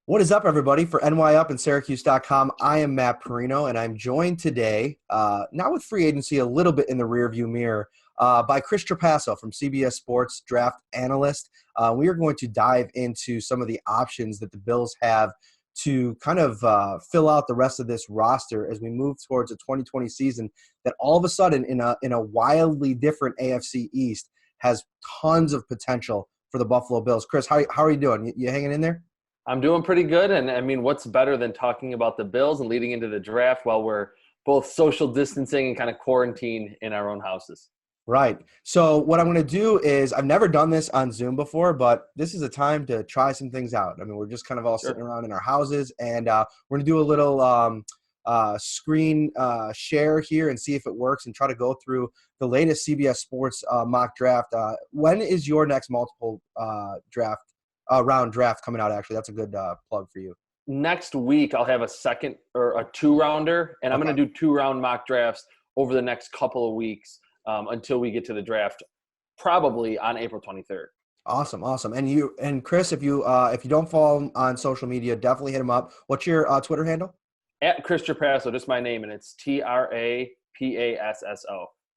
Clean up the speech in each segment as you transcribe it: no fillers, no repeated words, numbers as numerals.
What is up, everybody? For NY Up and Syracuse.com, I am Matt Parrino, and I'm joined today, not with free agency, a little bit in the rearview mirror, by Chris Trapasso from CBS Sports Draft Analyst. We are going to dive into some of the options that the Bills have to kind of fill out the rest of this roster as we move towards a 2020 season that all of a sudden in a wildly different AFC East has tons of potential for the Buffalo Bills. Chris, how are you doing? You hanging in there? I'm doing pretty good, and I mean, what's better than talking about the Bills and leading into the draft while we're both social distancing and kind of quarantined in our own houses? Right. So what I'm going to do is I've never done this on Zoom before, but this is a time to try some things out. I mean, we're just kind of all sitting around in our houses, and we're going to do a little screen share here and see if it works and try to go through the latest CBS Sports mock draft. When is your next multiple round draft coming out? Actually, that's a good plug for you. Next week, I'll have a second or a two-rounder, and I'm going to do two-round mock drafts over the next couple of weeks until we get to the draft, probably on April 23rd. Awesome. And Chris, if you don't follow him on social media, definitely hit him up. What's your Twitter handle? At Chris Trapasso, just my name, and it's Trapasso.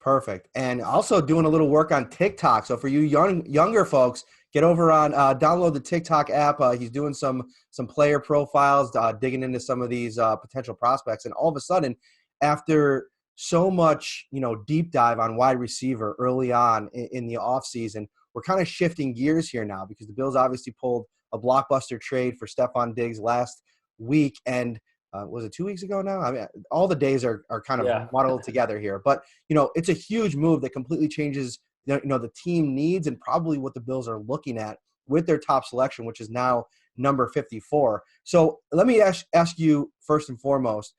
Perfect. And also doing a little work on TikTok. So for you younger folks, get over on download the TikTok app. He's doing some player profiles, digging into some of these potential prospects. And all of a sudden, after so much deep dive on wide receiver early on in the offseason, we're kind of shifting gears here now because the Bills obviously pulled a blockbuster trade for Stephon Diggs last week. And was it 2 weeks ago now? I mean, all the days are kind of muddled together here. But, it's a huge move that completely changes, the team needs and probably what the Bills are looking at with their top selection, which is now number 54. So let me ask you first and foremost,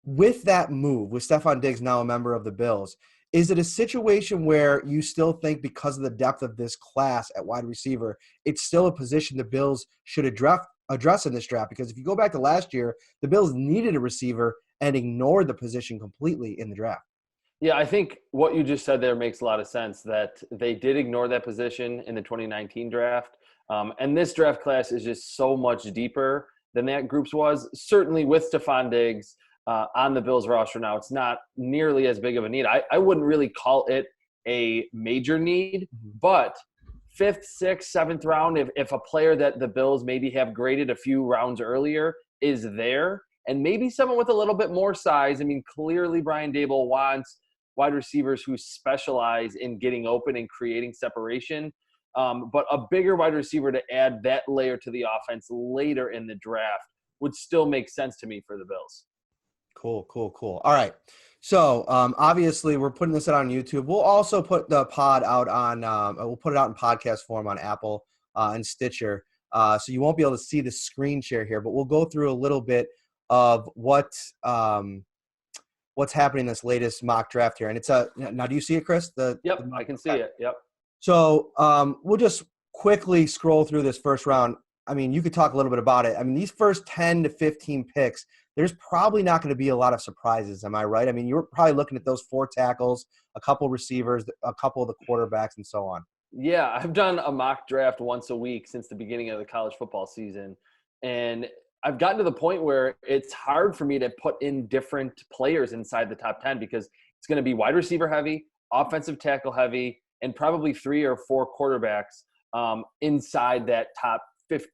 with that move, with Stephon Diggs now a member of the Bills, is it a situation where you still think because of the depth of this class at wide receiver, it's still a position the Bills should address in this draft? Because if you go back to last year, the Bills needed a receiver and ignored the position completely in the draft. Yeah, I think what you just said there makes a lot of sense, that they did ignore that position in the 2019 draft. And this draft class is just so much deeper than that group's was. Certainly with Stephon Diggs on the Bills roster now, it's not nearly as big of a need. I wouldn't really call it a major need, but fifth, sixth, seventh round, if a player that the Bills maybe have graded a few rounds earlier is there, and maybe someone with a little bit more size. I mean, clearly Brian Daboll wants wide receivers who specialize in getting open and creating separation. But a bigger wide receiver to add that layer to the offense later in the draft would still make sense to me for the Bills. Cool. All right. So obviously we're putting this out on YouTube. We'll also put the pod out on we'll put it out in podcast form on Apple and Stitcher. So you won't be able to see the screen share here, but we'll go through a little bit of what's happening in this latest mock draft here. And it's now, do you see it, Chris? Yep, I can see it. Yep. So we'll just quickly scroll through this first round. I mean, you could talk a little bit about it. I mean, these first 10 to 15 picks, there's probably not going to be a lot of surprises. Am I right? I mean, you're probably looking at those 4 tackles, a couple receivers, a couple of the quarterbacks, and so on. Yeah, I've done a mock draft once a week since the beginning of the college football season. And I've gotten to the point where it's hard for me to put in different players inside the top 10 because it's going to be wide receiver heavy, offensive tackle heavy, and probably 3 or 4 quarterbacks inside that top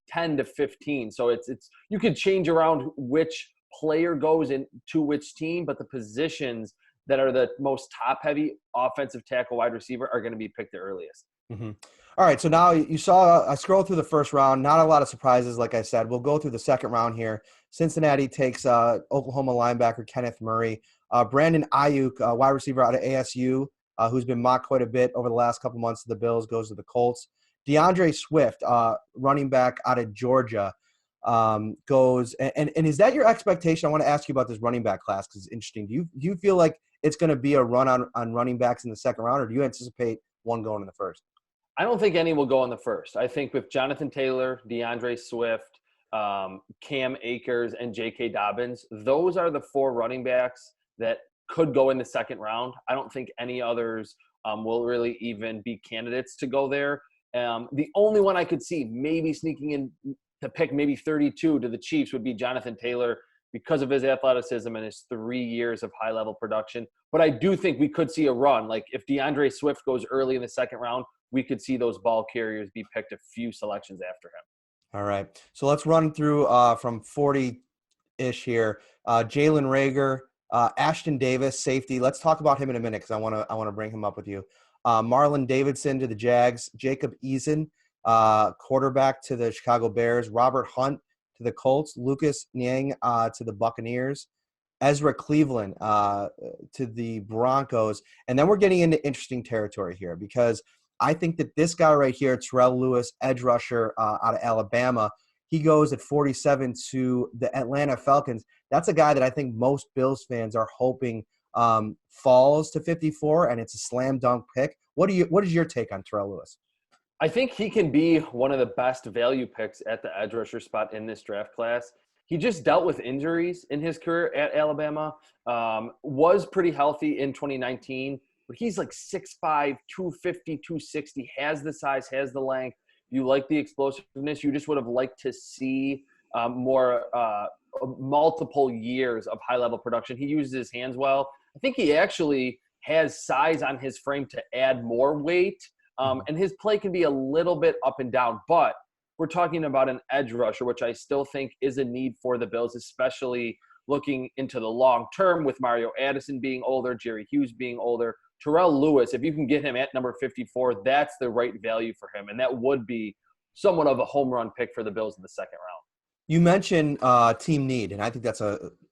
10 to 15. So it's you could change around which player goes into which team, but the positions that are the most top-heavy, offensive tackle, wide receiver, are going to be picked the earliest. Mm-hmm. All right, so now you saw I scrolled through the first round. Not a lot of surprises, like I said. We'll go through the second round here. Cincinnati takes Oklahoma linebacker Kenneth Murray. Brandon Ayuk, wide receiver out of ASU, who's been mocked quite a bit over the last couple months of the Bills, goes to the Colts. DeAndre Swift, running back out of Georgia, goes. And is that your expectation? I want to ask you about this running back class because it's interesting. Do you feel like it's going to be a run on running backs in the second round, or do you anticipate one going in the first? I don't think any will go in the first. I think with Jonathan Taylor, DeAndre Swift, Cam Akers, and J.K. Dobbins, those are the 4 running backs that could go in the second round. I don't think any others will really even be candidates to go there. The only one I could see maybe sneaking in to pick maybe 32 to the Chiefs would be Jonathan Taylor because of his athleticism and his 3 years of high-level production. But I do think we could see a run. Like if DeAndre Swift goes early in the second round, we could see those ball carriers be picked a few selections after him. All right. So let's run through from 40-ish here. Jalen Reagor, Ashton Davis, safety. Let's talk about him in a minute because I want to bring him up with you. Marlon Davidson to the Jags. Jacob Eason, quarterback to the Chicago Bears. Robert Hunt to the Colts. Lucas Niang to the Buccaneers. Ezra Cleveland to the Broncos. And then we're getting into interesting territory here because I think that this guy right here, Terrell Lewis, edge rusher out of Alabama, he goes at 47 to the Atlanta Falcons. That's a guy that I think most Bills fans are hoping falls to 54, and it's a slam dunk pick. What is your take on Terrell Lewis? I think he can be one of the best value picks at the edge rusher spot in this draft class. He just dealt with injuries in his career at Alabama, was pretty healthy in 2019, but he's like 6'5", 250, 260, has the size, has the length. You like the explosiveness. You just would have liked to see more multiple years of high-level production. He uses his hands well. I think he actually has size on his frame to add more weight, and his play can be a little bit up and down. But we're talking about an edge rusher, which I still think is a need for the Bills, especially looking into the long term with Mario Addison being older, Jerry Hughes being older. Terrell Lewis, if you can get him at number 54, that's the right value for him, and that would be somewhat of a home run pick for the Bills in the second round. You mentioned team need, and I think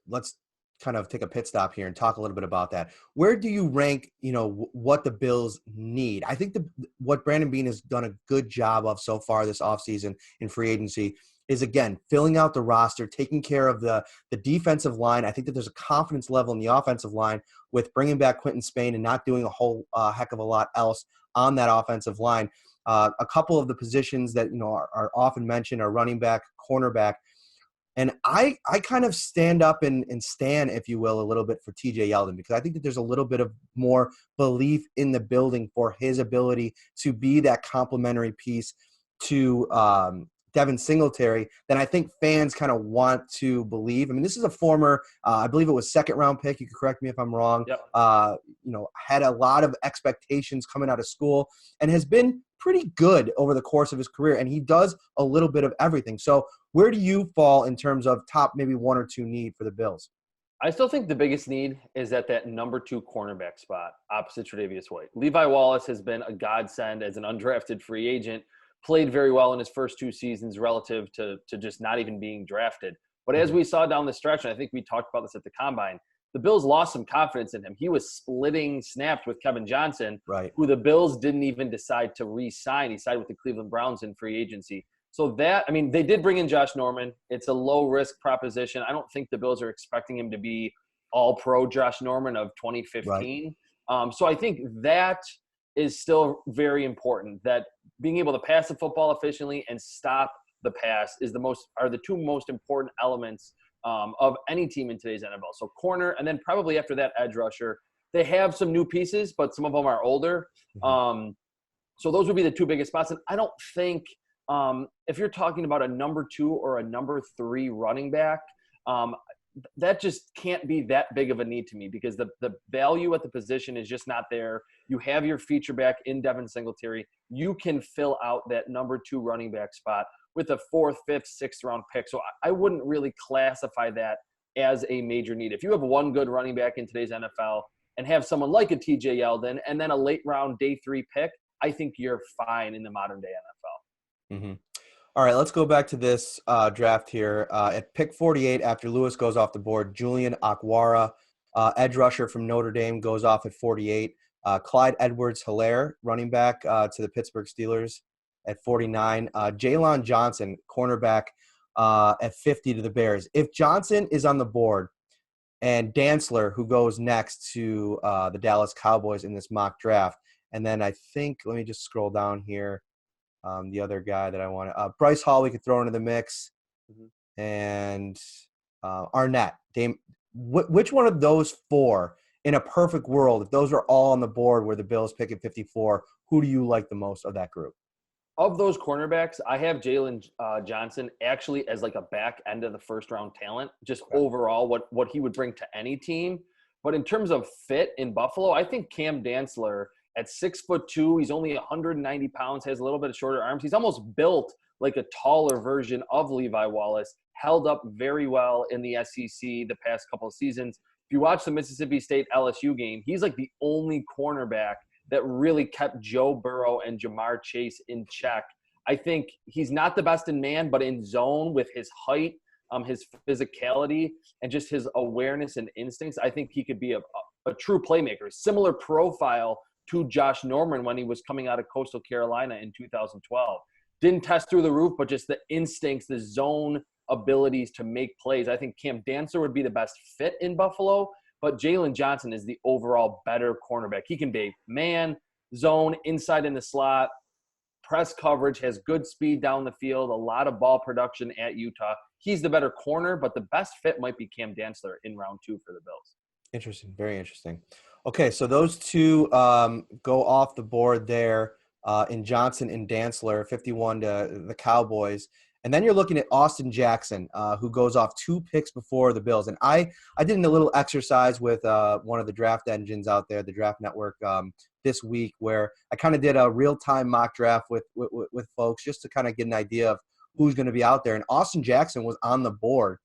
let's kind of take a pit stop here and talk a little bit about that. Where do you rank, what the Bills need? I think what Brandon Beane has done a good job of so far this offseason in free agency is, again, filling out the roster, taking care of the defensive line. I think that there's a confidence level in the offensive line with bringing back Quinton Spain and not doing a whole heck of a lot else on that offensive line. A couple of the positions that are often mentioned are running back, cornerback. And I kind of stand up and stand, if you will, a little bit for TJ Yeldon, because I think that there's a little bit of more belief in the building for his ability to be that complementary piece to Devin Singletary than I think fans kind of want to believe. I mean, this is a former, I believe it was second-round pick. You could correct me if I'm wrong. Yep. Had a lot of expectations coming out of school and has been pretty good over the course of his career, and he does a little bit of everything. So where do you fall in terms of top maybe one or two need for the Bills? I still think the biggest need is at that number 2 cornerback spot opposite Tre'Davious White. Levi Wallace has been a godsend as an undrafted free agent, played very well in his first 2 seasons relative to just not even being drafted. But as we saw down the stretch, and I think we talked about this at the Combine, the Bills lost some confidence in him. He was splitting snaps with Kevin Johnson, right, who the Bills didn't even decide to re-sign. He signed with the Cleveland Browns in free agency. So they did bring in Josh Norman. It's a low-risk proposition. I don't think the Bills are expecting him to be all-pro Josh Norman of 2015. Right. So I think that is still very important, that being able to pass the football efficiently and stop the pass are the two most important elements of any team in today's NFL. So corner, and then probably after that edge rusher. They have some new pieces, but some of them are older. Mm-hmm. So those would be the two biggest spots. And I don't think if you're talking about a number 2 or a number 3 running back, that just can't be that big of a need to me because the value at the position is just not there. You have your feature back in Devin Singletary. You can fill out that number 2 running back spot with a 4th, 5th, 6th round pick. So I wouldn't really classify that as a major need. If you have one good running back in today's NFL and have someone like a TJ Yeldon and then a late round day 3 pick, I think you're fine in the modern day NFL. Mm-hmm. All right, let's go back to this draft here. At pick 48, after Lewis goes off the board, Julian Akwara, edge rusher from Notre Dame, goes off at 48. Clyde Edwards-Helaire, running back to the Pittsburgh Steelers at 49. Jalen Johnson, cornerback at 50 to the Bears. If Johnson is on the board and Dantzler, who goes next to the Dallas Cowboys in this mock draft, and then I think, let me just scroll down here. The other guy that I want to Bryce Hall, we could throw into the mix, mm-hmm. and Arnette. Which one of those 4 in a perfect world, if those are all on the board where the Bills pick at 54, who do you like the most of that group? of those cornerbacks, I have Jalen Johnson actually as like a back end of the first round talent, just overall what he would bring to any team. But in terms of fit in Buffalo, I think Cam Dantzler at 6'2", he's only 190 pounds, has a little bit of shorter arms. He's almost built like a taller version of Levi Wallace, held up very well in the SEC the past couple of seasons. If you watch the Mississippi State LSU game, he's like the only cornerback that really kept Joe Burrow and Jamar Chase in check. I think he's not the best in man, but in zone with his height, his physicality, and just his awareness and instincts, I think he could be a true playmaker. Similar profile to Josh Norman when he was coming out of Coastal Carolina in 2012. Didn't test through the roof, but just the instincts, the zone abilities to make plays. I think Cam Dantzler would be the best fit in Buffalo, but Jalen Johnson is the overall better cornerback. He can be man, zone, inside in the slot, press coverage, has good speed down the field, a lot of ball production at Utah. He's the better corner, but the best fit might be Cam Dantzler in round 2 for the Bills. Interesting. Very interesting. Okay, so those two go off the board there in Johnson and Dantzler, 51 to the Cowboys. And then you're looking at Austin Jackson, who goes off 2 picks before the Bills. And I did a little exercise with one of the draft engines out there, the Draft Network, this week, where I kind of did a real-time mock draft with folks just to kind of get an idea of who's going to be out there. And Austin Jackson was on the board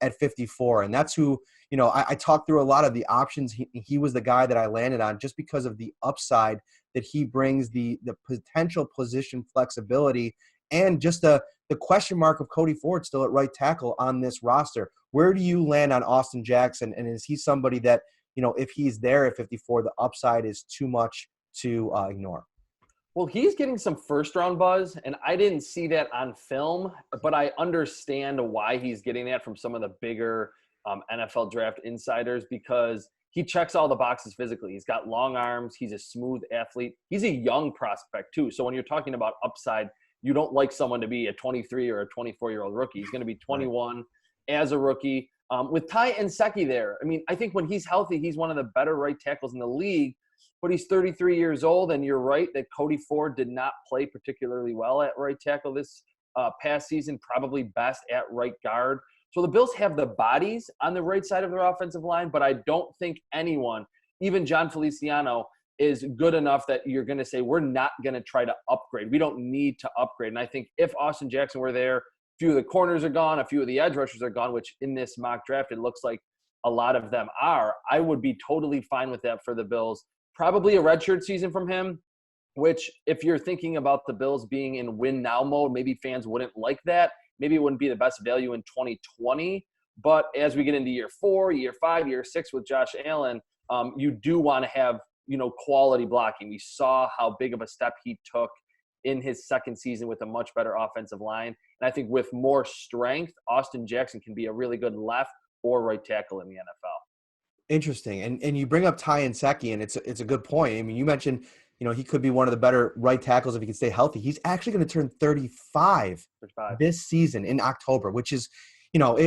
at 54. And that's who, I talked through a lot of the options. He was the guy that I landed on just because of the upside that he brings, the potential position flexibility, and just the question mark of Cody Ford still at right tackle on this roster. Where do you land on Austin Jackson? And is he somebody that, if he's there at 54, the upside is too much to ignore? Well, he's getting some first-round buzz, and I didn't see that on film, but I understand why he's getting that from some of the bigger NFL draft insiders, because he checks all the boxes physically. He's got long arms. He's a smooth athlete. He's a young prospect, too. So when you're talking about upside, you don't like someone to be a 23 or a 24-year-old rookie. He's going to be 21 as a rookie. With Ty Nsekhe there, I think when he's healthy, he's one of the better right tackles in the league, but he's 33 years old, and you're right that Cody Ford did not play particularly well at right tackle this past season, probably best at right guard. So the Bills have the bodies on the right side of their offensive line, but I don't think anyone, even John Feliciano, is good enough that you're going to say, we're not going to try to upgrade. We don't need to upgrade. And I think if Austin Jackson were there, a few of the corners are gone, a few of the edge rushers are gone, which in this mock draft, it looks like a lot of them are. I would be totally fine with that for the Bills. Probably a redshirt season from him, which if you're thinking about the Bills being in win now mode, maybe fans wouldn't like that. Maybe it wouldn't be the best value in 2020. But as we get into year 4, year 5, year 6 with Josh Allen, you do want to have, quality blocking. We saw how big of a step he took in his second season with a much better offensive line. And I think with more strength, Austin Jackson can be a really good left or right tackle in the NFL. Interesting. And you bring up Ty Nsekhe, and it's a good point. You mentioned, he could be one of the better right tackles if he can stay healthy. He's actually going to turn 35 this season in October, which is,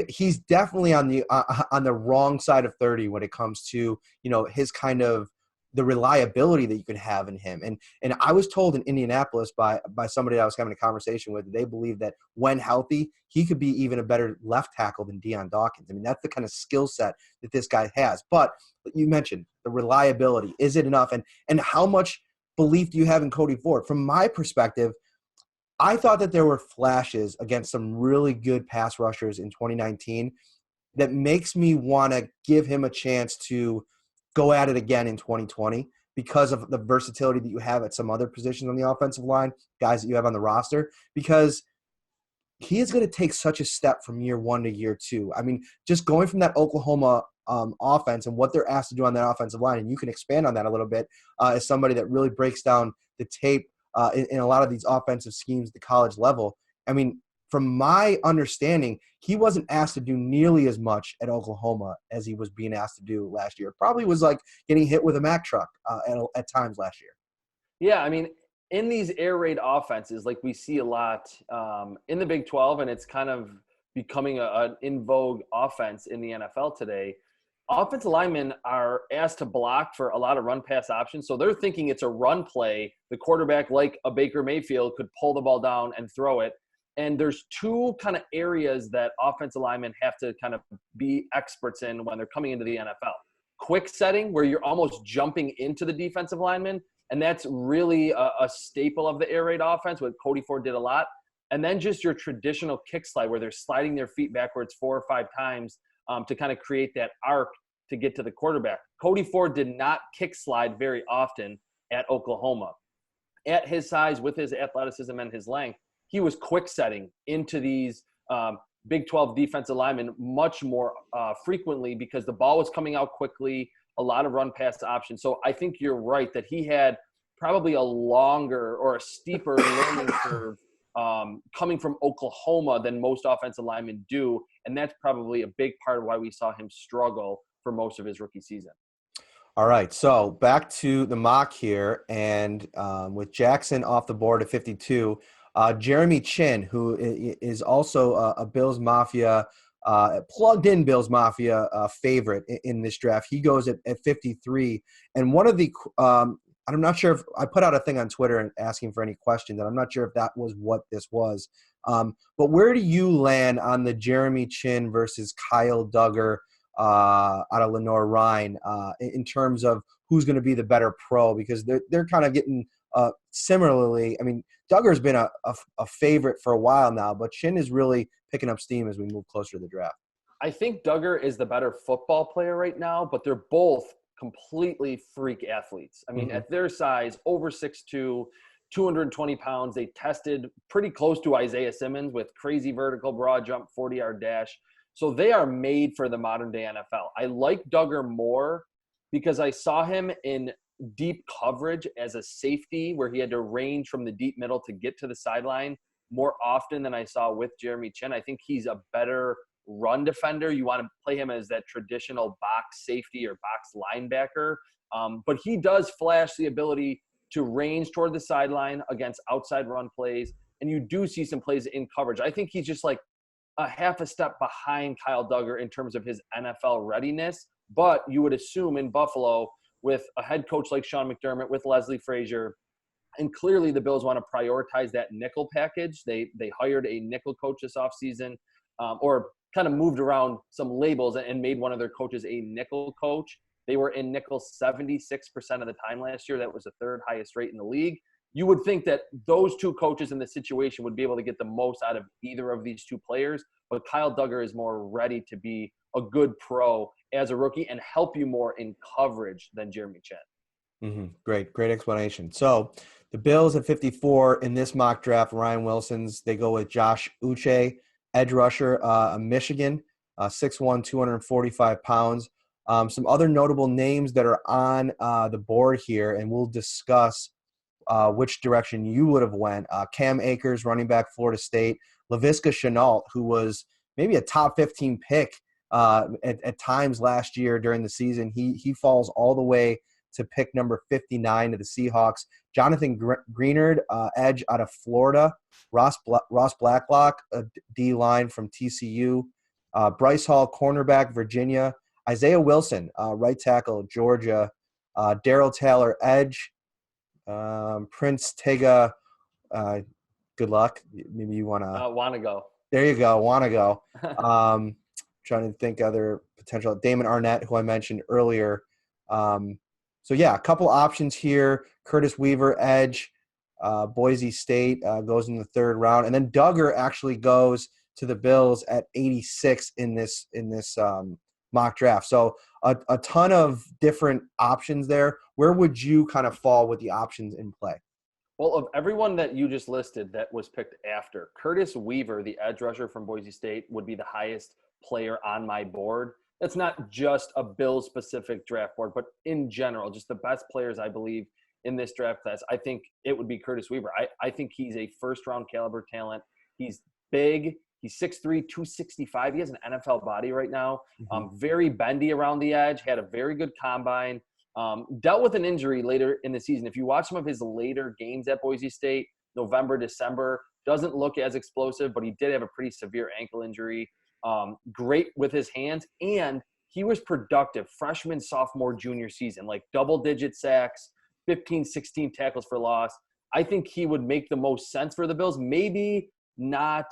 he's definitely on the wrong side of 30 when it comes to, his kind of the reliability that you can have in him. And I was told in Indianapolis by somebody I was having a conversation with, they believe that when healthy, he could be even a better left tackle than Deion Dawkins. That's the kind of skill set that this guy has. But you mentioned the reliability. Is it enough? And how much belief do you have in Cody Ford? From my perspective, I thought that there were flashes against some really good pass rushers in 2019 that makes me want to give him a chance to go at it again in 2020 because of the versatility that you have at some other positions on the offensive line, guys that you have on the roster, because he is going to take such a step from year 1 to year 2. Just going from that Oklahoma offense and what they're asked to do on that offensive line, and you can expand on that a little bit as somebody that really breaks down the tape in a lot of these offensive schemes at the college level. From my understanding, he wasn't asked to do nearly as much at Oklahoma as he was being asked to do last year. Probably was like getting hit with a Mack truck at times last year. Yeah, in these air raid offenses, like we see a lot in the Big 12, and it's kind of becoming an in vogue offense in the NFL today. offensive linemen are asked to block for a lot of run-pass options, so they're thinking it's a run play. The quarterback, like a Baker Mayfield, could pull the ball down and throw it. And there's two kind of areas that offensive linemen have to kind of be experts in when they're coming into the NFL. Quick setting, where you're almost jumping into the defensive lineman, and that's really a staple of the air raid offense, what Cody Ford did a lot. And then just your traditional kick slide, where they're sliding their feet backwards 4 or 5 times to kind of create that arc to get to the quarterback. Cody Ford did not kick slide very often at Oklahoma. At his size, with his athleticism and his length, he was quick setting into these Big 12 defensive linemen much more frequently because the ball was coming out quickly, a lot of run pass options. So I think you're right that he had probably a longer or a steeper learning curve coming from Oklahoma than most offensive linemen do. And that's probably a big part of why we saw him struggle for most of his rookie season. All right, so back to the mock here, and with Jackson off the board at 52, Jeremy Chin, who is also a Bills Mafia, plugged-in Bills Mafia favorite in this draft. He goes at 53, and one of the I'm not sure if I put out a thing on Twitter and asking for any questions, and I'm not sure if that was what this was. But where do you land on the Jeremy Chin versus Kyle Duggar out of Lenore-Rhine in terms of who's going to be the better pro? Because they're kind of getting similarly. I mean, Duggar's been a favorite for a while now, but Chin is really picking up steam as we move closer to the draft. I think Duggar is the better football player right now, but they're both completely freak athletes. I mean, at their size, over 6'2", 220 pounds, they tested pretty close to Isaiah Simmons with crazy vertical broad jump, 40-yard dash. So they are made for the modern-day NFL. I like Duggar more because I saw him in deep coverage as a safety where he had to range from the deep middle to get to the sideline more often than I saw with Jeremy Chin. I think he's a better run defender. You want to play him as that traditional box safety or box linebacker. But he does flash the ability to range toward the sideline against outside run plays. And you do see some plays in coverage. I think he's just like a half a step behind Kyle Duggar in terms of his NFL readiness. But you would assume in Buffalo, with a head coach like Sean McDermott, with Leslie Frazier, and clearly the Bills want to prioritize that nickel package. They hired a nickel coach this offseason, or kind of moved around some labels and made one of their coaches a nickel coach. They were in nickel 76% of the time last year. That was the third highest rate in the league. You would think that those two coaches in this situation would be able to get the most out of either of these two players, but Kyle Duggar is more ready to be a good pro as a rookie and help you more in coverage than Jeremy Chin. Great explanation. So the Bills at 54 in this mock draft, Ryan Wilson's, they go with Josh Uche, edge rusher, Michigan, 6'1", 245 pounds. Some other notable names that are on the board here, and we'll discuss which direction you would have went. Cam Akers, running back, Florida State. Leviticus Chanel, who was maybe a top 15 pick at times last year during the season. He falls all the way to pick number 59 to the Seahawks. Jonathan Greenard, edge out of Florida. Ross Blacklock, a D-line from TCU. Bryce Hall, cornerback, Virginia. Isaiah Wilson, right tackle, Georgia. Darrell Taylor, edge. Prince Tega, good luck. Maybe you want to – want to go. There you go, want to go. Trying to think other potential. Damon Arnette, who I mentioned earlier. So, yeah, a couple options here. Curtis Weaver, edge. Boise State goes in the third round. And then Duggar actually goes to the Bills at 86 in this mock draft. So a ton of different options there. Where would you kind of fall with the options in play? Well, of everyone that you just listed that was picked after, Curtis Weaver, the edge rusher from Boise State, would be the highest player on my board. That's not just a Bills-specific draft board, but in general, just the best players, I believe, in this draft class. I think it would be Curtis Weaver. I think he's a first-round caliber talent. He's big. He's 6'3", 265. He has an NFL body right now. Very bendy around the edge. Had a very good combine. Dealt with an injury later in the season. If you watch some of his later games at Boise State, November, December, doesn't look as explosive, but he did have a pretty severe ankle injury. Great with his hands, and he was productive freshman, sophomore, junior season, like double-digit sacks, 15, 16 tackles for loss. I think he would make the most sense for the Bills. Maybe not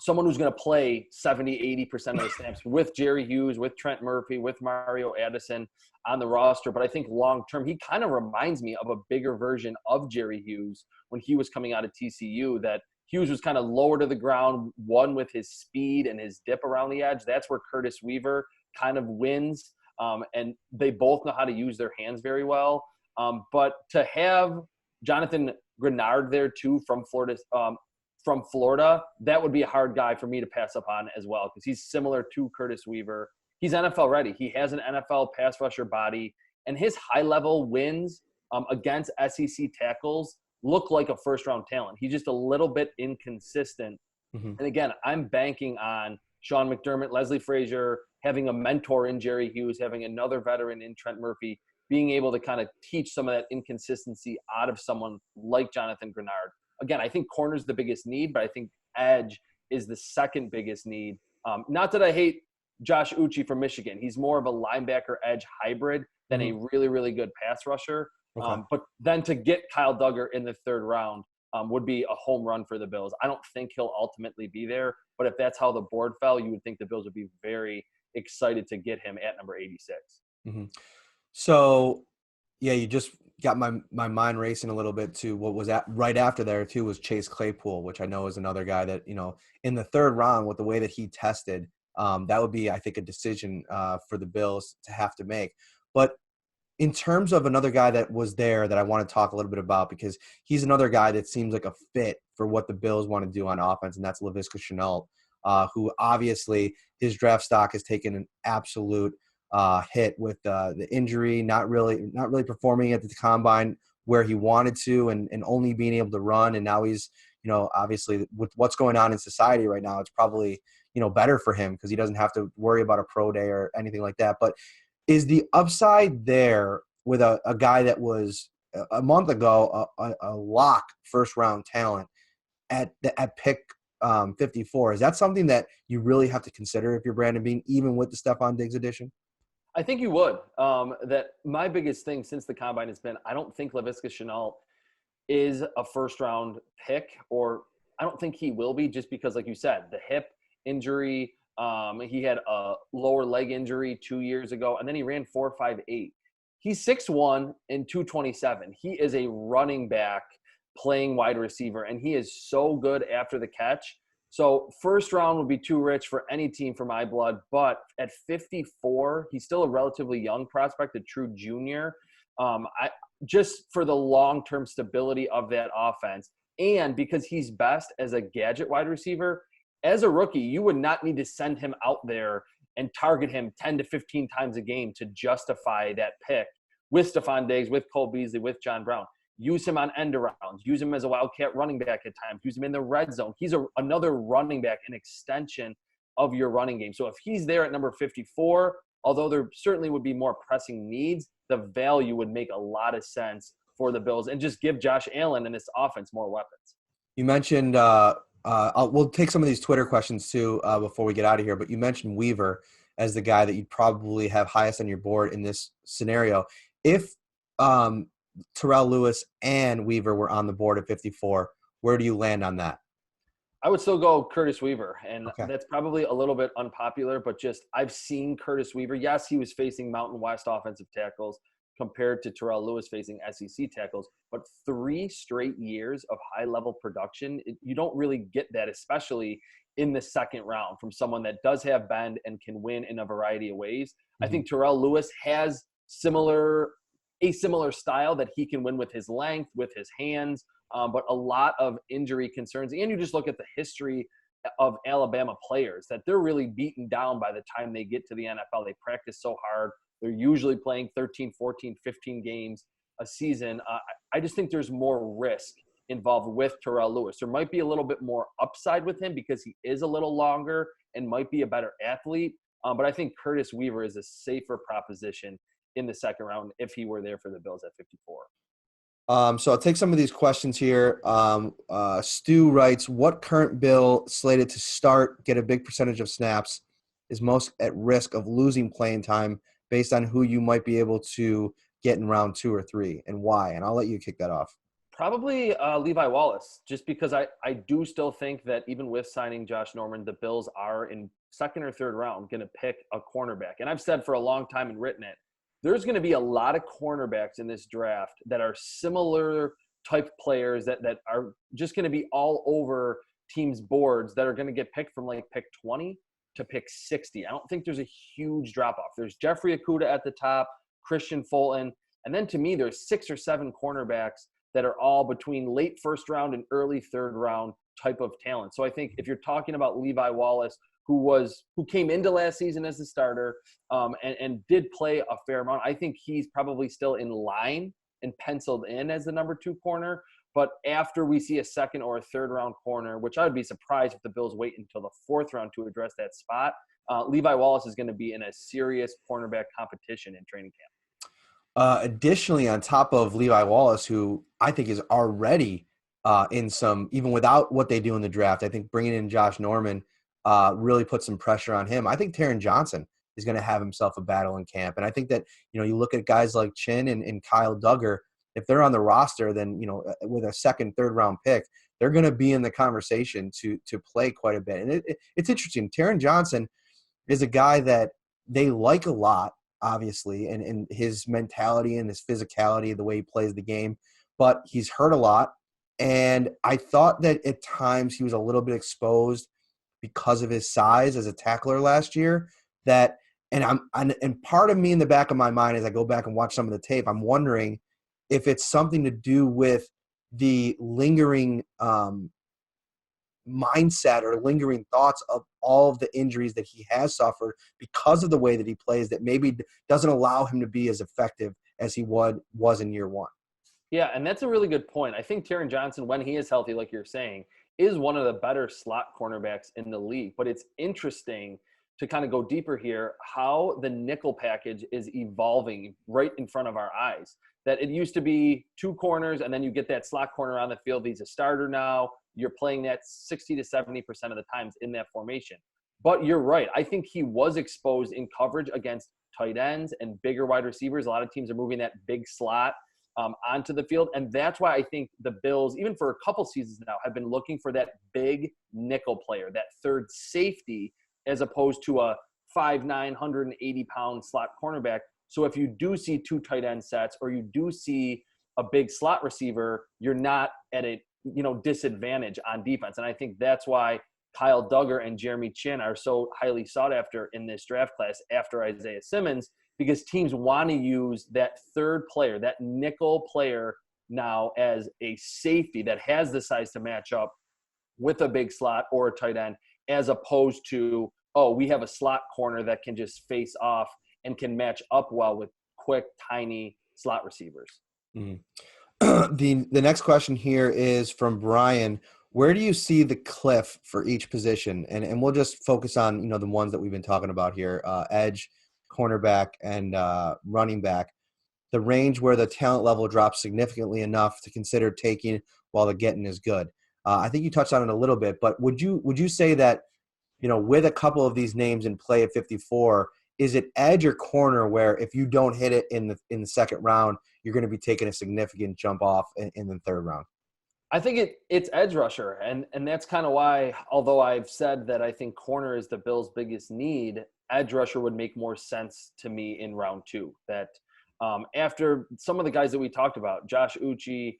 someone who's going to play 70, 80% of the snaps with Jerry Hughes, with Trent Murphy, with Mario Addison on the roster. But I think long-term, he kind of reminds me of a bigger version of Jerry Hughes when he was coming out of TCU, that Hughes was kind of lower to the ground, one with his speed and his dip around the edge. That's where Curtis Weaver kind of wins. And they both know how to use their hands very well. But to have Jonathan Grenard there too from Florida, that would be a hard guy for me to pass up on as well, because he's similar to Curtis Weaver. He's NFL ready. He has an NFL pass rusher body, and his high-level wins against SEC tackles look like a first-round talent. He's just a little bit inconsistent. And again, I'm banking on Sean McDermott, Leslie Frazier, having a mentor in Jerry Hughes, having another veteran in Trent Murphy, being able to kind of teach some of that inconsistency out of someone like Jonathan Grenard. Again, I think corner's the biggest need, but I think edge is the second biggest need. Not that I hate Josh Uche from Michigan. He's more of a linebacker edge hybrid than a really, really good pass rusher. But then to get Kyle Duggar in the third round would be a home run for the Bills. I don't think he'll ultimately be there, but if that's how the board fell, you would think the Bills would be very excited to get him at number 86. So, yeah, you just got my mind racing a little bit to what was right after there too was Chase Claypool, which I know is another guy that, in the third round with the way that he tested, that would be, I think, a decision for the Bills to have to make. But in terms of another guy that was there that I want to talk a little bit about, because he's another guy that seems like a fit for what the Bills want to do on offense, and that's Leviticus Chanel, who obviously his draft stock has taken an absolute hit with the injury, not really performing at the combine where he wanted to, and only being able to run. And now he's, obviously with what's going on in society right now, it's probably, better for him because he doesn't have to worry about a pro day or anything like that. But is the upside there with a guy that was a month ago a lock first round talent at pick 54? Is that something that you really have to consider if you're Brandon Beane, even with the Stephon Diggs edition? I think you would. That my biggest thing since the combine has been, I don't think Leviticus Chanel is a first round pick, or I don't think he will be, just because, like you said, the hip injury, he had a lower leg injury 2 years ago, and then he ran 4.58. He's 6'1" and 227. He is a running back playing wide receiver, and he is so good after the catch. So first round would be too rich for any team for my blood, but at 54, he's still a relatively young prospect, a true junior. Just for the long-term stability of that offense, and because he's best as a gadget wide receiver, as a rookie, you would not need to send him out there and target him 10 to 15 times a game to justify that pick with Stephon Diggs, with Cole Beasley, with John Brown. Use him on end arounds. Use him as a wildcat running back at times. Use him in the red zone. He's another running back, an extension of your running game. So if he's there at number 54, although there certainly would be more pressing needs, the value would make a lot of sense for the Bills and just give Josh Allen and his offense more weapons. You mentioned we'll take some of these Twitter questions too before we get out of here, but you mentioned Weaver as the guy that you'd probably have highest on your board in this scenario. If Terrell Lewis and Weaver were on the board at 54, where do you land on that? I would still go Curtis Weaver, and that's probably a little bit unpopular, but just I've seen Curtis Weaver. Yes, he was facing Mountain West offensive tackles compared to Terrell Lewis facing SEC tackles, but 3 straight years of high-level production, you don't really get that, especially in the second round, from someone that does have bend and can win in a variety of ways. I think Terrell Lewis has a similar style that he can win with his length, with his hands, but a lot of injury concerns. And you just look at the history of Alabama players, that they're really beaten down by the time they get to the NFL. They practice so hard. They're usually playing 13, 14, 15 games a season. I just think there's more risk involved with Terrell Lewis. There might be a little bit more upside with him because he is a little longer and might be a better athlete. But I think Curtis Weaver is a safer proposition in the second round if he were there for the Bills at 54. So I'll take some of these questions here. Stu writes, what current Bill slated to start, get a big percentage of snaps, is most at risk of losing playing time based on who you might be able to get in round 2 or 3 and why? And I'll let you kick that off. Probably Levi Wallace, just because I do still think that even with signing Josh Norman, the Bills are in second or third round going to pick a cornerback. And I've said for a long time and written it, there's going to be a lot of cornerbacks in this draft that are similar type players that are just going to be all over teams' boards that are going to get picked from like pick 20 to pick 60. I don't think there's a huge drop-off. There's Jeffrey Okudah at the top, Christian Fulton, and then to me there's 6 or 7 cornerbacks that are all between late first round and early third round type of talent. So I think if you're talking about Levi Wallace, who came into last season as a starter and did play a fair amount, I think he's probably still in line and penciled in as the number 2 corner. But after we see a second or a third round corner, which I would be surprised if the Bills wait until the 4th round to address that spot, Levi Wallace is going to be in a serious cornerback competition in training camp. Additionally, on top of Levi Wallace, who I think is already in some, even without what they do in the draft, I think bringing in Josh Norman really puts some pressure on him. I think Taryn Johnson is going to have himself a battle in camp. And I think that, you look at guys like Chin and Kyle Duggar, if they're on the roster, then, with a second, third round pick, they're going to be in the conversation to play quite a bit. And it's interesting. Taryn Johnson is a guy that they like a lot, obviously, and his mentality and his physicality, the way he plays the game, but he's hurt a lot. And I thought that at times he was a little bit exposed because of his size as a tackler last year. And part of me in the back of my mind, as I go back and watch some of the tape, I'm wondering if it's something to do with the lingering mindset or lingering thoughts of all of the injuries that he has suffered because of the way that he plays that maybe doesn't allow him to be as effective as he was in year 1. Yeah, and that's a really good point. I think Taryn Johnson, when he is healthy, like you're saying, is one of the better slot cornerbacks in the league. But it's interesting to kind of go deeper here, how the nickel package is evolving right in front of our eyes. That it used to be 2 corners, and then you get that slot corner on the field. He's a starter now. You're playing that 60 to 70% of the times in that formation. But you're right. I think he was exposed in coverage against tight ends and bigger wide receivers. A lot of teams are moving that big slot onto the field. And that's why I think the Bills, even for a couple seasons now, have been looking for that big nickel player, that third safety, as opposed to a 5'9", 180-pound slot cornerback. So if you do see 2 tight end sets or you do see a big slot receiver, you're not at a disadvantage on defense. And I think that's why Kyle Duggar and Jeremy Chin are so highly sought after in this draft class after Isaiah Simmons, because teams want to use that third player, that nickel player now as a safety that has the size to match up with a big slot or a tight end, as opposed to, we have a slot corner that can just face off and can match up well with quick, tiny slot receivers. Mm. The next question here is from Brian. Where do you see the cliff for each position? And we'll just focus on, the ones that we've been talking about here, edge, cornerback, and running back. The range where the talent level drops significantly enough to consider taking while the getting is good. I think you touched on it a little bit, but would you say that, with a couple of these names in play at 54, is it edge or corner where if you don't hit it in the second round, you're going to be taking a significant jump off in the third round? I think it's edge rusher, and that's kind of why, although I've said that I think corner is the Bills' biggest need, edge rusher would make more sense to me in round 2. That after some of the guys that we talked about, Josh Uche,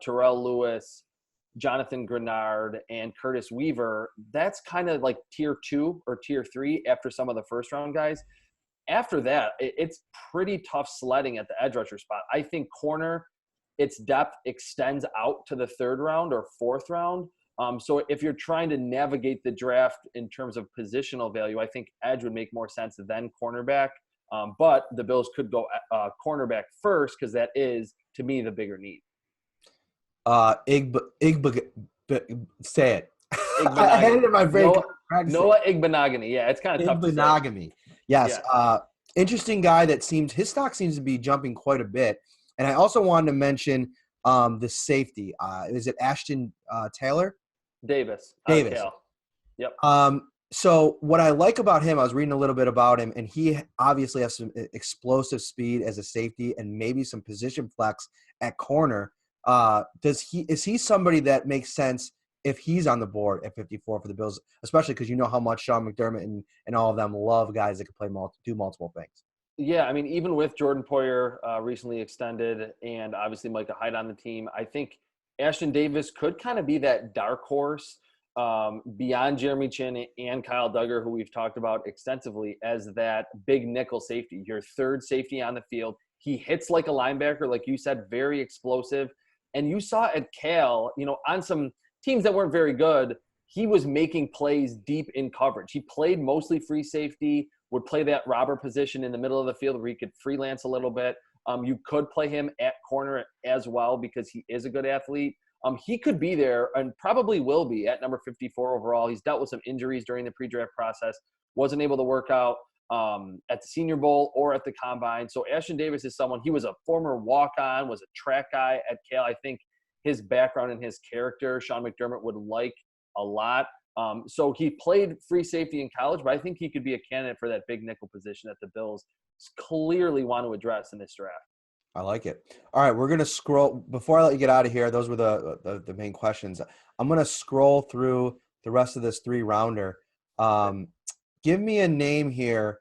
Terrell Lewis, Jonathan Grenard, and Curtis Weaver, that's kind of like tier 2 or tier 3 after some of the first round guys. After that, it's pretty tough sledding at the edge rusher spot. I think corner, its depth extends out to the third round or fourth round. So if you're trying to navigate the draft in terms of positional value, I think edge would make more sense than cornerback. But the Bills could go cornerback first because that is, to me, the bigger need. Say it. I had it in my brain. Noah Igbenogany. Yeah, it's kind of tough to say. Igbenogany. Yes. Yeah. Interesting guy his stock seems to be jumping quite a bit. And I also wanted to mention the safety. Is it Ashton Taylor? Davis. Davis. Yep. So what I like about him, I was reading a little bit about him, and he obviously has some explosive speed as a safety and maybe some position flex at corner. Is he somebody that makes sense if he's on the board at 54 for the Bills, especially because you know how much Sean McDermott and all of them love guys that can do multiple things. Yeah, I mean, even with Jordan Poyer recently extended and obviously Micah Hyde on the team, I think Ashton Davis could kind of be that dark horse beyond Jeremy Chin and Kyle Duggar, who we've talked about extensively, as that big nickel safety, your third safety on the field. He hits like a linebacker, like you said, very explosive. And you saw at Cal, on some teams that weren't very good, he was making plays deep in coverage. He played mostly free safety, would play that robber position in the middle of the field where he could freelance a little bit. You could play him at corner as well because he is a good athlete. He could be there and probably will be at number 54 overall. He's dealt with some injuries during the pre-draft process, wasn't able to work out at the Senior Bowl or at the Combine. So Ashton Davis is someone, he was a former walk-on, was a track guy at Cal. I think his background and his character, Sean McDermott would like a lot. So he played free safety in college, but I think he could be a candidate for that big nickel position that the Bills clearly want to address in this draft. I like it. All right, we're going to scroll. Before I let you get out of here, those were the main questions. I'm going to scroll through the rest of this 3-rounder. Give me a name here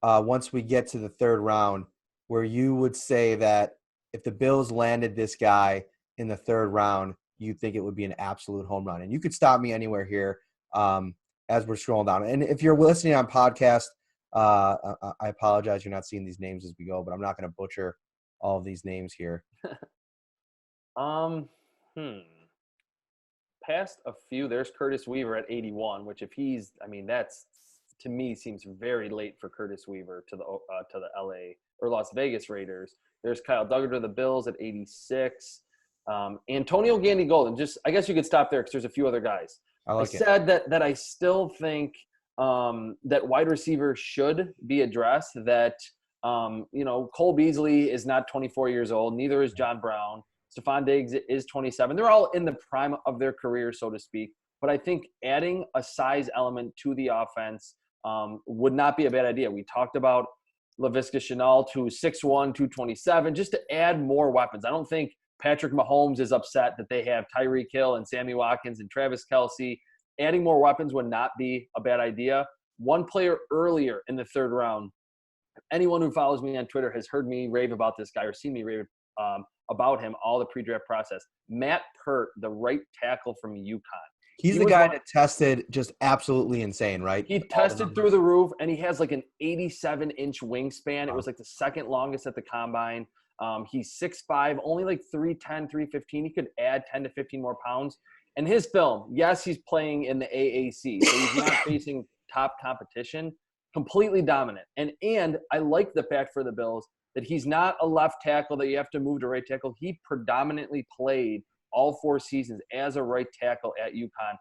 once we get to the 3rd round where you would say that if the Bills landed this guy in the 3rd round, you think it would be an absolute home run. And you could stop me anywhere here as we're scrolling down. And if you're listening on podcast, I apologize you're not seeing these names as we go, but I'm not going to butcher all of these names here. Past a few, there's Curtis Weaver at 81, which if he's, that's to me seems very late for Curtis Weaver to the LA or Las Vegas Raiders. There's Kyle Duggar to the Bills at 86. Antonio Gandy-Golden, I guess you could stop there because there's a few other guys. I said that I still think that wide receiver should be addressed, that Cole Beasley is not 24 years old. Neither is John Brown. Stephon Diggs is 27. They're all in the prime of their career, so to speak. But I think adding a size element to the offense would not be a bad idea. We talked about Leviticus Chanel to 6'1", 227, just to add more weapons. I don't think Patrick Mahomes is upset that they have Tyreek Hill and Sammy Watkins and Travis Kelce. Adding more weapons would not be a bad idea. One player earlier in the 3rd round, anyone who follows me on Twitter has heard me rave about this guy or seen me rave about him all the pre-draft process. Matt Pert, the right tackle from UConn. He's the guy that tested just absolutely insane, right? He tested through the roof, and he has like an 87-inch wingspan. It was like the 2nd longest at the Combine. He's 6'5", only like 310, 315. He could add 10 to 15 more pounds. And his film, yes, he's playing in the AAC, so he's not facing top competition. Completely dominant. And I like the fact for the Bills that he's not a left tackle that you have to move to right tackle. He predominantly played all 4 seasons as a right tackle at UConn.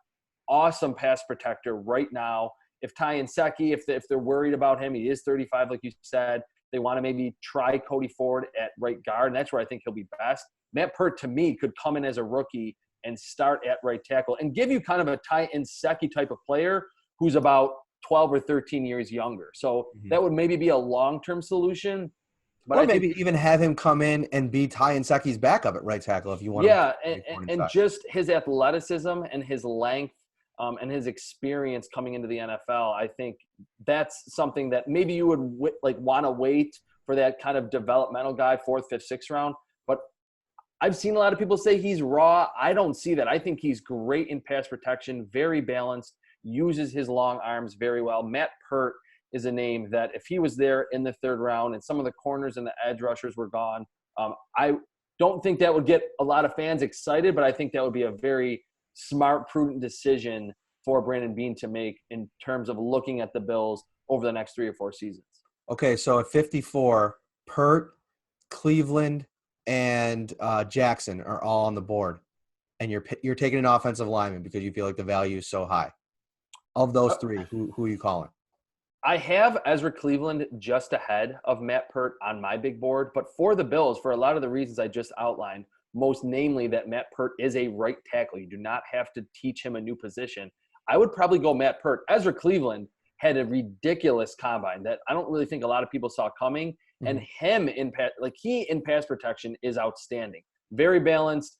Awesome pass protector right now. If Ty Nsekhe, if they're worried about him, he is 35, like you said. They want to maybe try Cody Ford at right guard, and that's where I think he'll be best. Matt Pert, to me, could come in as a rookie and start at right tackle and give you kind of a Ty Nsekhe type of player who's about 12 or 13 years younger. So that would maybe be a long-term solution. But or maybe even have him come in and be Ty Nseke's backup at right tackle if you want. Yeah, and just his athleticism and his length and his experience coming into the NFL, I think that's something that maybe you would want to wait for that kind of developmental guy, 4th, 5th, 6th round. But I've seen a lot of people say he's raw. I don't see that. I think he's great in pass protection, very balanced, uses his long arms very well. Matt Pert is a name that if he was there in the 3rd round and some of the corners and the edge rushers were gone, I don't think that would get a lot of fans excited, but I think that would be a very smart, prudent decision for Brandon Beane to make in terms of looking at the Bills over the next 3 or 4 seasons. Okay, so at 54, Pert, Cleveland, and Jackson are all on the board, and you're taking an offensive lineman because you feel like the value is so high. Of those 3, who are you calling? I have Ezra Cleveland just ahead of Matt Pert on my big board, but for the Bills, for a lot of the reasons I just outlined, most namely that Matt Pert is a right tackle. You do not have to teach him a new position. I would probably go Matt Pert. Ezra Cleveland had a ridiculous combine that I don't really think a lot of people saw coming. And him in pass protection is outstanding. Very balanced.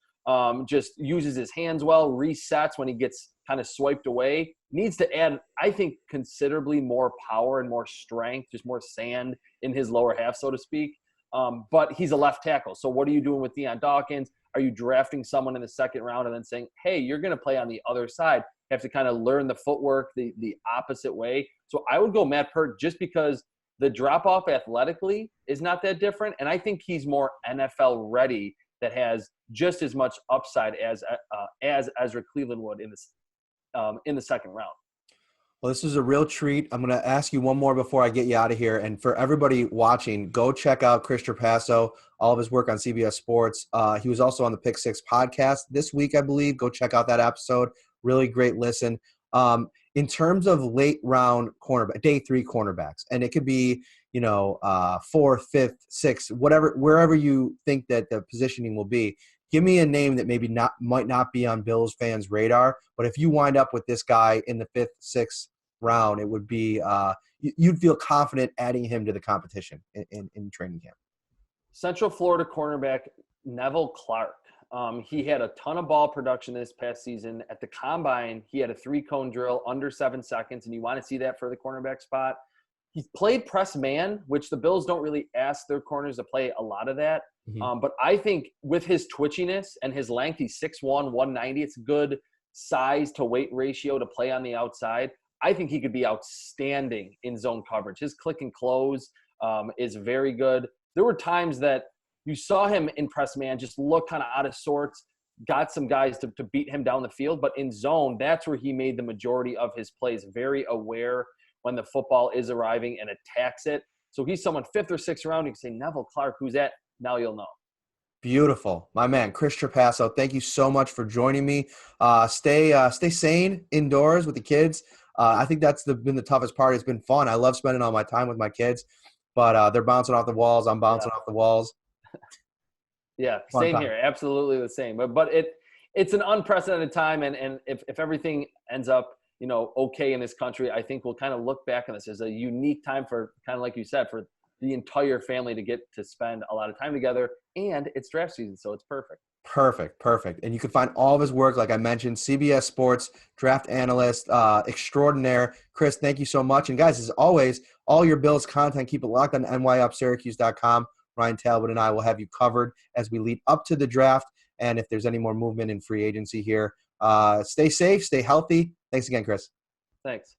Just uses his hands well, resets when he gets kind of swiped away. Needs to add, I think, considerably more power and more strength, just more sand in his lower half, so to speak. But he's a left tackle. So what are you doing with Deion Dawkins? Are you drafting someone in the second round and then saying, hey, you're going to play on the other side? You have to kind of learn the footwork the opposite way. So I would go Matt Pert just because the drop-off athletically is not that different. And I think he's more NFL ready, that has just as much upside as Ezra Cleveland would in the second round. Well, this is a real treat. I'm going to ask you one more before I get you out of here. And for everybody watching, go check out Chris Trapasso, all of his work on CBS Sports. He was also on the Pick Six podcast this week, I believe. Go check out that episode. Really great listen. In terms of late round cornerback, day 3 cornerbacks, and it could be, 4th, 5th, 6th, whatever, wherever you think that the positioning will be. Give me a name that maybe might not be on Bills fans' radar, but if you wind up with this guy in the 5th, 6th round, it would be you'd feel confident adding him to the competition in training camp. Central Florida cornerback Neville Clark. He had a ton of ball production this past season. At the combine, he had a 3-cone drill under 7 seconds, and you want to see that for the cornerback spot. He's played press man, which the Bills don't really ask their corners to play a lot of that. But I think with his twitchiness and his length, he's 6'1", 190. It's a good size to weight ratio to play on the outside. I think he could be outstanding in zone coverage. His click and close is very good. There were times that you saw him in press man just look kind of out of sorts, got some guys to beat him down the field. But in zone, that's where he made the majority of his plays, very aware when the football is arriving and attacks it. So he's someone 5th or 6th round. You can say, Neville Clark, who's that? Now you'll know. Beautiful. My man, Chris Trapasso, thank you so much for joining me. Stay sane indoors with the kids. I think that's been the toughest part. It's been fun. I love spending all my time with my kids, but they're bouncing off the walls. I'm bouncing off the walls. Yeah, same here. Absolutely the same. But it's an unprecedented time, and if everything ends up, okay in this country, I think we'll kind of look back on this as a unique time for, kind of like you said, for the entire family to get to spend a lot of time together, and it's draft season, so it's perfect. Perfect. And you can find all of his work, like I mentioned, CBS Sports, draft analyst, extraordinaire. Chris, thank you so much. And guys, as always, all your Bills content, keep it locked on nyupsyracuse.com. Ryan Talbot and I will have you covered as we lead up to the draft. And if there's any more movement in free agency here, stay safe, stay healthy. Thanks again, Chris. Thanks.